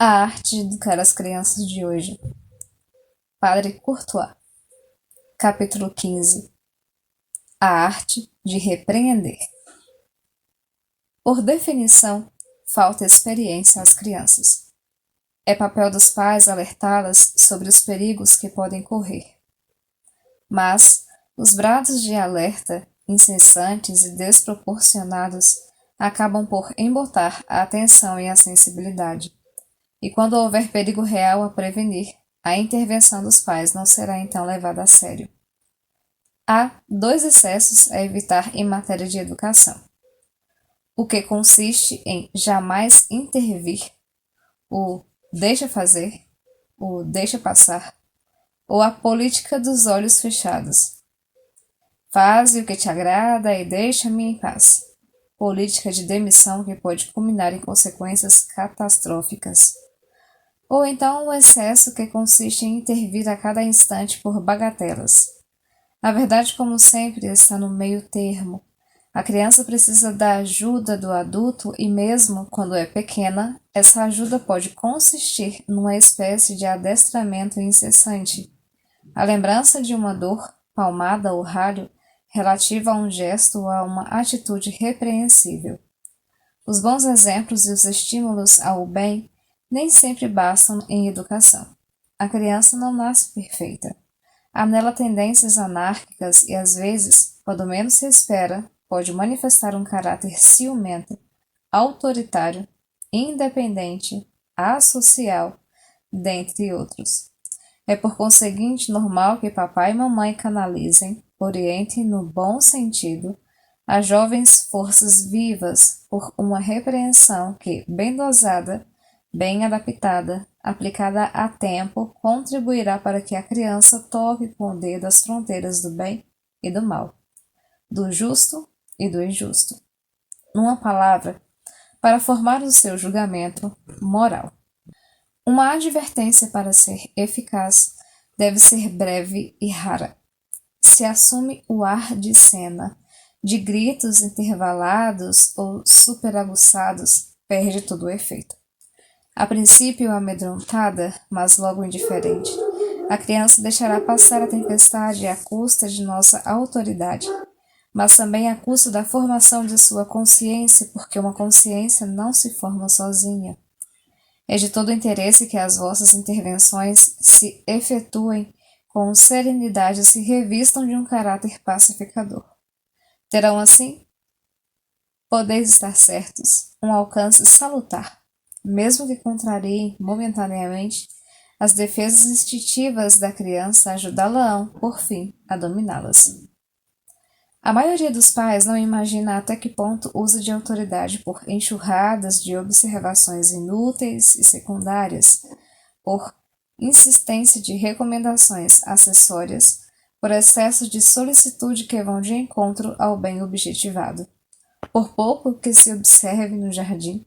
A arte de educar as crianças de hoje. Padre Courtois. Capítulo 15. A arte de repreender. Por definição, falta experiência às crianças. É papel dos pais alertá-las sobre os perigos que podem correr. Mas os brados de alerta, incessantes e desproporcionados, acabam por embotar a atenção e a sensibilidade. E quando houver perigo real a prevenir, a intervenção dos pais não será então levada a sério. Há dois excessos a evitar em matéria de educação. O que consiste em jamais intervir, o deixa fazer, o deixa passar, ou a política dos olhos fechados. Faze o que te agrada e deixa-me em paz. Política de demissão que pode culminar em consequências catastróficas. Ou então o excesso que consiste em intervir a cada instante por bagatelas. A verdade, como sempre, está no meio termo. A criança precisa da ajuda do adulto e mesmo quando é pequena, essa ajuda pode consistir numa espécie de adestramento incessante. A lembrança de uma dor, palmada ou ralho, relativa a um gesto ou a uma atitude repreensível. Os bons exemplos e os estímulos ao bem nem sempre bastam em educação. A criança não nasce perfeita. Há nela tendências anárquicas e, às vezes, quando menos se espera, pode manifestar um caráter ciumento, autoritário, independente, associal, dentre outros. É por conseguinte normal que papai e mamãe canalizem, orientem no bom sentido, as jovens forças vivas por uma repreensão que, bem dosada, bem adaptada, aplicada a tempo, contribuirá para que a criança toque com o dedo as fronteiras do bem e do mal, do justo e do injusto. Numa palavra, para formar o seu julgamento moral. Uma advertência, para ser eficaz, deve ser breve e rara. Se assume o ar de cena, de gritos intervalados ou superaguçados, perde todo o efeito. A princípio amedrontada, mas logo indiferente, a criança deixará passar a tempestade à custa de nossa autoridade, mas também à custa da formação de sua consciência, porque uma consciência não se forma sozinha. É de todo interesse que as vossas intervenções se efetuem com serenidade e se revistam de um caráter pacificador. Terão, assim, podeis estar certos, um alcance salutar, mesmo que contrariem momentaneamente as defesas instintivas da criança, ajudá-la-ão, por fim, a dominá-las. A maioria dos pais não imagina até que ponto usa de autoridade por enxurradas de observações inúteis e secundárias, por insistência de recomendações acessórias, por excesso de solicitude que vão de encontro ao bem objetivado. Por pouco que se observe no jardim,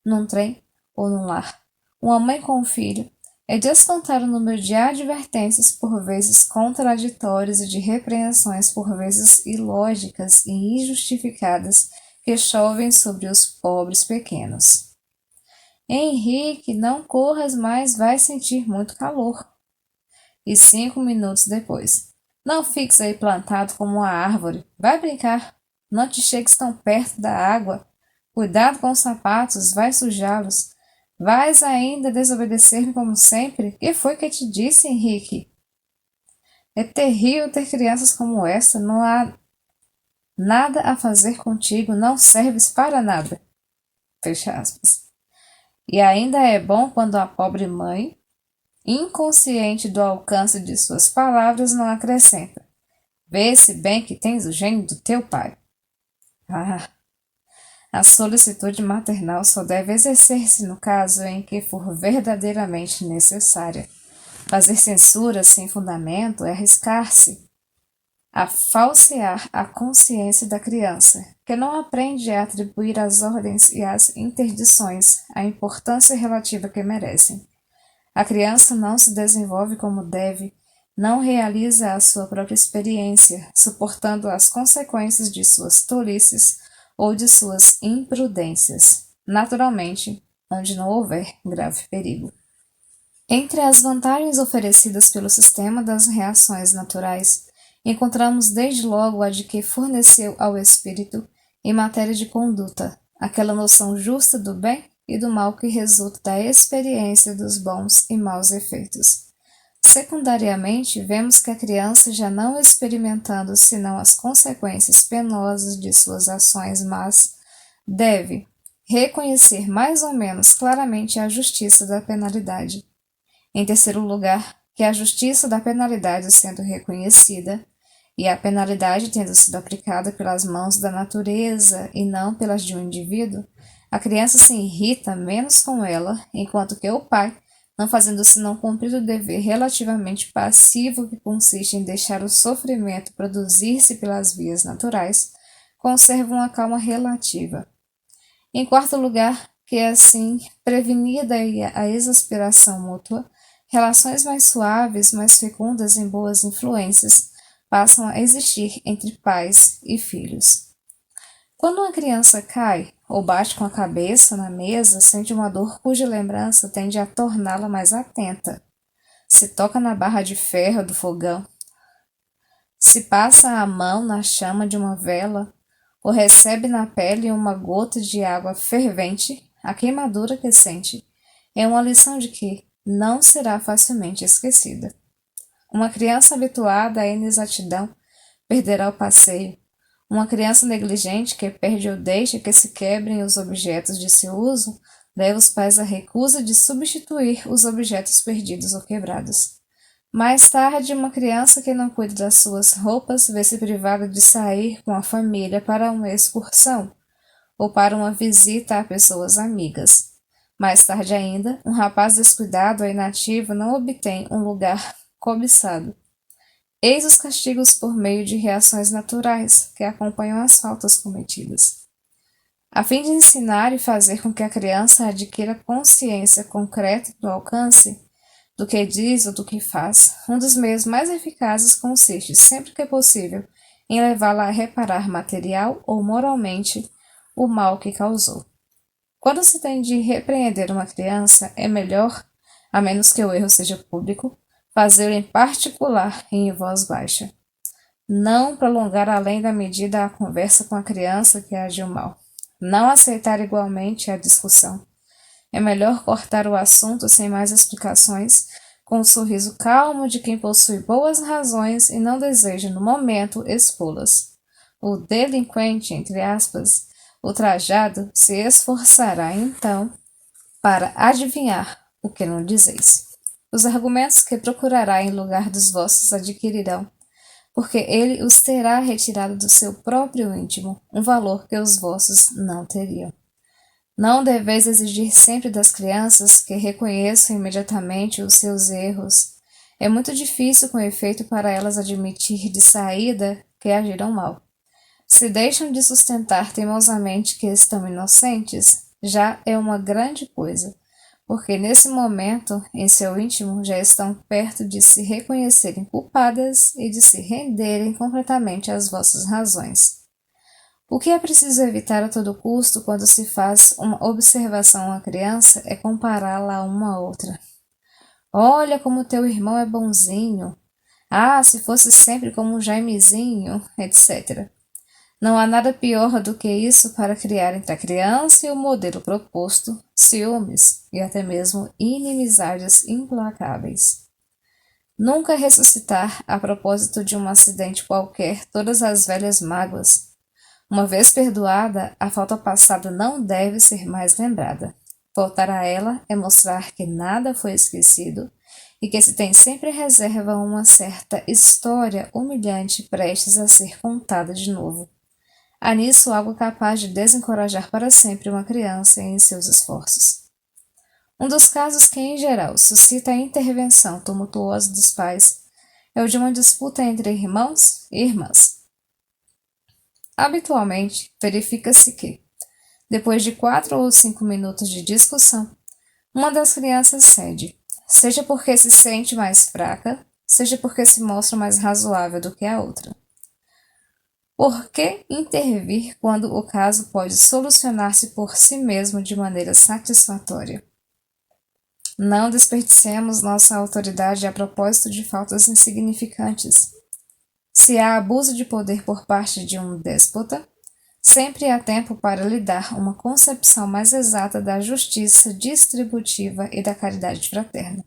num trem ou num lar, uma mãe com um filho, é descontar o número de advertências por vezes contraditórias e de repreensões por vezes ilógicas e injustificadas que chovem sobre os pobres pequenos. Henrique, não corras mais, vai sentir muito calor. E 5 minutos depois, não fiques aí plantado como uma árvore, vai brincar, não te chegues tão perto da água, cuidado com os sapatos, vai sujá-los. Vais ainda desobedecer-me como sempre? Que foi que te disse, Henrique? É terrível ter crianças como esta, não há nada a fazer contigo, não serves para nada. Fecha aspas. E ainda é bom quando a pobre mãe, inconsciente do alcance de suas palavras, não acrescenta. Vê-se bem que tens o gênio do teu pai. Ah! A solicitude maternal só deve exercer-se no caso em que for verdadeiramente necessária. Fazer censura sem fundamento é arriscar-se a falsear a consciência da criança, que não aprende a atribuir às ordens e às interdições a importância relativa que merecem. A criança não se desenvolve como deve, não realiza a sua própria experiência, suportando as consequências de suas tolices ou de suas imprudências. Naturalmente, onde não houver grave perigo. Entre as vantagens oferecidas pelo sistema das reações naturais, encontramos desde logo a de que forneceu ao espírito, em matéria de conduta, aquela noção justa do bem e do mal que resulta da experiência dos bons e maus efeitos. Secundariamente, vemos que a criança, já não experimentando senão as consequências penosas de suas ações más, deve reconhecer mais ou menos claramente a justiça da penalidade. Em terceiro lugar, que a justiça da penalidade sendo reconhecida, e a penalidade tendo sido aplicada pelas mãos da natureza e não pelas de um indivíduo, a criança se irrita menos com ela, enquanto que o pai, não fazendo senão cumprir o dever relativamente passivo que consiste em deixar o sofrimento produzir-se pelas vias naturais, conserva uma calma relativa. Em quarto lugar, que assim, prevenida a exasperação mútua, relações mais suaves, mais fecundas em boas influências, passam a existir entre pais e filhos. Quando uma criança cai ou bate com a cabeça na mesa, sente uma dor cuja lembrança tende a torná-la mais atenta. Se toca na barra de ferro do fogão, se passa a mão na chama de uma vela, ou recebe na pele uma gota de água fervente, a queimadura que sente é uma lição de que não será facilmente esquecida. Uma criança habituada à inexatidão perderá o passeio. Uma criança negligente que perde ou deixa que se quebrem os objetos de seu uso leva os pais à recusa de substituir os objetos perdidos ou quebrados. Mais tarde, uma criança que não cuida das suas roupas vê-se privada de sair com a família para uma excursão ou para uma visita a pessoas amigas. Mais tarde ainda, um rapaz descuidado ou inativo não obtém um lugar cobiçado. Eis os castigos por meio de reações naturais que acompanham as faltas cometidas. A fim de ensinar e fazer com que a criança adquira consciência concreta do alcance, do que diz ou do que faz, um dos meios mais eficazes consiste, sempre que possível, em levá-la a reparar material ou moralmente o mal que causou. Quando se tem de repreender uma criança, é melhor, a menos que o erro seja público, fazê-lo em particular e em voz baixa. Não prolongar além da medida a conversa com a criança que agiu mal. Não aceitar igualmente a discussão. É melhor cortar o assunto sem mais explicações, com o sorriso calmo de quem possui boas razões e não deseja, no momento, expô-las. O delinquente, entre aspas, ultrajado, se esforçará, então, para adivinhar o que não dizeis. Os argumentos que procurará em lugar dos vossos adquirirão, porque ele os terá retirado do seu próprio íntimo, um valor que os vossos não teriam. Não deveis exigir sempre das crianças que reconheçam imediatamente os seus erros. É muito difícil, com efeito, para elas admitir de saída que agiram mal. Se deixam de sustentar teimosamente que estão inocentes, já é uma grande coisa, porque nesse momento, em seu íntimo, já estão perto de se reconhecerem culpadas e de se renderem completamente às vossas razões. O que é preciso evitar a todo custo quando se faz uma observação a uma criança é compará-la a uma outra. Olha como teu irmão é bonzinho. Ah, se fosse sempre como um Jaimezinho, etc. Não há nada pior do que isso para criar entre a criança e o modelo proposto ciúmes e até mesmo inimizades implacáveis. Nunca ressuscitar, a propósito de um acidente qualquer, todas as velhas mágoas. Uma vez perdoada, a falta passada não deve ser mais lembrada. Voltar a ela é mostrar que nada foi esquecido e que se tem sempre em reserva uma certa história humilhante prestes a ser contada de novo. Há nisso algo capaz de desencorajar para sempre uma criança em seus esforços. Um dos casos que, em geral, suscita a intervenção tumultuosa dos pais é o de uma disputa entre irmãos e irmãs. Habitualmente, verifica-se que, depois de 4 ou 5 minutos de discussão, uma das crianças cede, seja porque se sente mais fraca, seja porque se mostra mais razoável do que a outra. Por que intervir quando o caso pode solucionar-se por si mesmo de maneira satisfatória? Não desperdicemos nossa autoridade a propósito de faltas insignificantes. Se há abuso de poder por parte de um déspota, sempre há tempo para lhe dar uma concepção mais exata da justiça distributiva e da caridade fraterna.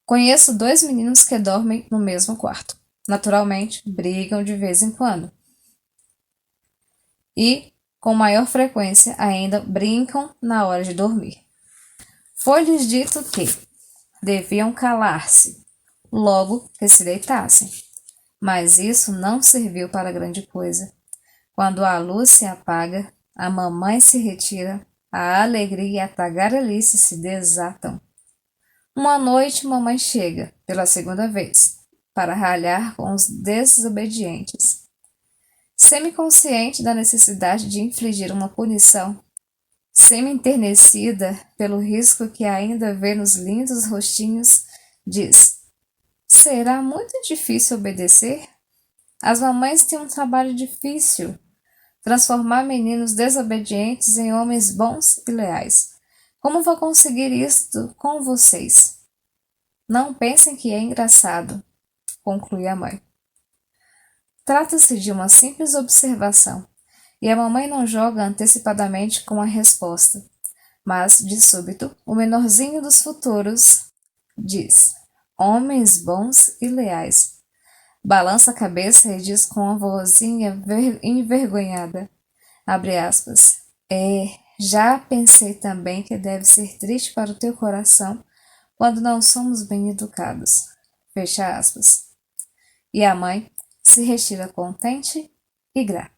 Conheço 2 meninos que dormem no mesmo quarto. Naturalmente, brigam de vez em quando. E, com maior frequência, ainda brincam na hora de dormir. Foi-lhes dito que deviam calar-se, logo que se deitassem. Mas isso não serviu para grande coisa. Quando a luz se apaga, a mamãe se retira, a alegria e a tagarelice se desatam. Uma noite, mamãe chega, pela segunda vez, para ralhar com os desobedientes. Semi-consciente da necessidade de infligir uma punição, semi-enternecida pelo risco que ainda vê nos lindos rostinhos, diz: será muito difícil obedecer? As mamães têm um trabalho difícil. Transformar meninos desobedientes em homens bons e leais. Como vou conseguir isto com vocês? Não pensem que é engraçado, conclui a mãe. Trata-se de uma simples observação, e a mamãe não joga antecipadamente com a resposta, mas, de súbito, o menorzinho dos futuros diz: homens bons e leais. Balança a cabeça e diz com uma vozinha envergonhada, abre aspas, já pensei também que deve ser triste para o teu coração quando não somos bem educados, fecha aspas. E a mãe se retira contente e grata.